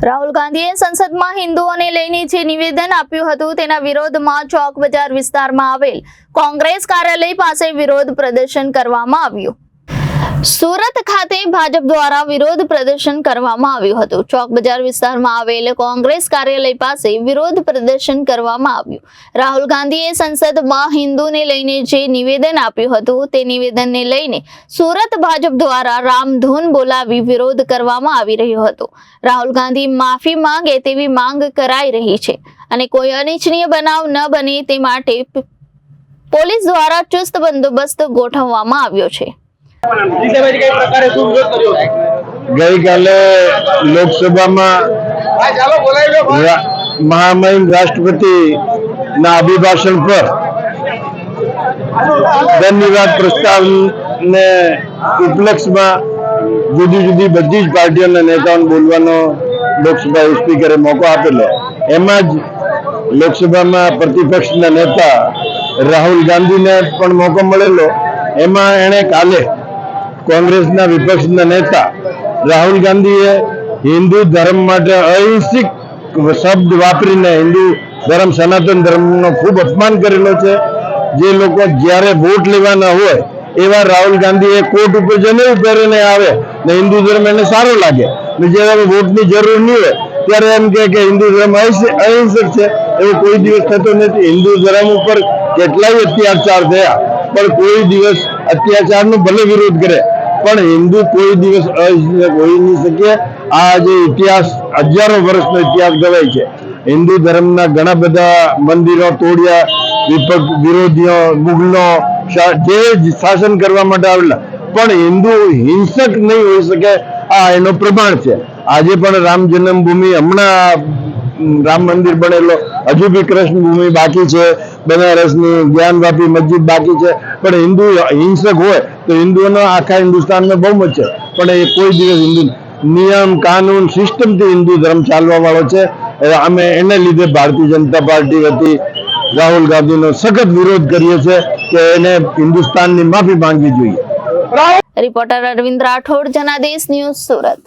રાહુલ ગાંધીએ સંસદમાં હિન્દુઓને લઈને જે નિવેદન આપ્યું હતું તેના વિરોધમાં ચોક બજાર વિસ્તારમાં આવેલ કોંગ્રેસ કાર્યાલય પાસે વિરોધ પ્રદર્શન કરવામાં આવ્યું। સુરત ખાતે ભાજપ દ્વારા વિરોધ પ્રદર્શન કરવામાં આવ્યું હતું। ચોક બજાર વિસ્તારમાં આવેલ કોંગ્રેસ કાર્યાલય પાસે વિરોધ પ્રદર્શન કરવામાં આવ્યું। રાહુલ ગાંધીએ સંસદમાં હિન્દુને લઈને જે નિવેદન આપ્યું હતું તે નિવેદનને લઈને સુરત ભાજપ દ્વારા રામધૂન બોલાવી વિરોધ કરવામાં આવી રહ્યો હતો। રાહુલ ગાંધી માફી માંગે તેવી માંગ કરાઈ રહી છે અને કોઈ અનિચ્છનીય બનાવ ન બને તે માટે પોલીસ દ્વારા ચુસ્ત બંદોબસ્ત ગોઠવવામાં આવ્યો છે। ગઈકાલે લોકસભામાં મહામહિમ રાષ્ટ્રપતિ ના અભિભાષણ પર ધન્યવાદ પ્રસ્તાવને ઉપલક્ષમાં જુદી જુદી બધી જ પાર્ટીઓના નેતાઓને બોલવાનો લોકસભા સ્પીકરે મોકો આપેલો। એમાં જ લોકસભામાં પ્રતિપક્ષના નેતા રાહુલ ગાંધીને પણ મોકો મળેલો। એમાં એણે કાલે કોંગ્રેસના વિપક્ષના નેતા રાહુલ ગાંધીએ હિન્દુ ધર્મ માટે અહિંસક શબ્દ વાપરીને હિન્દુ ધર્મ સનાતન ધર્મનો ખૂબ અપમાન કરેલો છે। જે લોકો જ્યારે વોટ લેવાના હોય એવા રાહુલ ગાંધીએ કોર્ટ ઉપર જનેऊ પહેરીને આવે ને હિન્દુ ધર્મ એને સારો લાગે ને જ્યારે વોટની જરૂર નહીં હોય ત્યારે એમ કે હિન્દુ ધર્મ અહિંસક છે। એવો કોઈ દિવસ થતો નથી। હિન્દુ ધર્મ ઉપર કેટલાય અત્યાચાર થયા પણ કોઈ દિવસ અત્યાચારનો ભલે વિરોધ કરે પણ હિન્દુ કોઈ દિવસ અહિંસક હોઈ નહીં શકે। આ જે ઇતિહાસ હજારો વર્ષનો ઇતિહાસ ગવાય છે। હિન્દુ ધર્મના ઘણા બધા મંદિરો તોડ્યા વિરોધીઓ મુગલો જે શાસન કરવા માટે આવેલા પણ હિન્દુ હિંસક નહીં હોઈ શકે। આ એનો પ્રમાણ છે। આજે પણ રામ જન્મભૂમિ હમણાં રામ મંદિર બનેલો હજુ બી કૃષ્ણ ભૂમિ બાકી છે। બનારસની જ્ઞાનવાપી મસ્જિદ બાકી છે પણ હિન્દુ હિંસક હોય તો હિન્દુઓનો આખા હિન્દુસ્તાનમાં બહુમત છે પણ એ કોઈ દિવસ હિન્દુ નિયમ કાનૂન સિસ્ટમથી હિન્દુ ધર્મ ચાલવા વાળો છે। અમે એને લીધે ભારતીય જનતા પાર્ટી વતી રાહુલ ગાંધીનો સખત વિરોધ કરીએ છીએ કે એને હિન્દુસ્તાનની માફી માંગવી જોઈએ। Reporter Arvind Rathod, Janadesh news, Surat.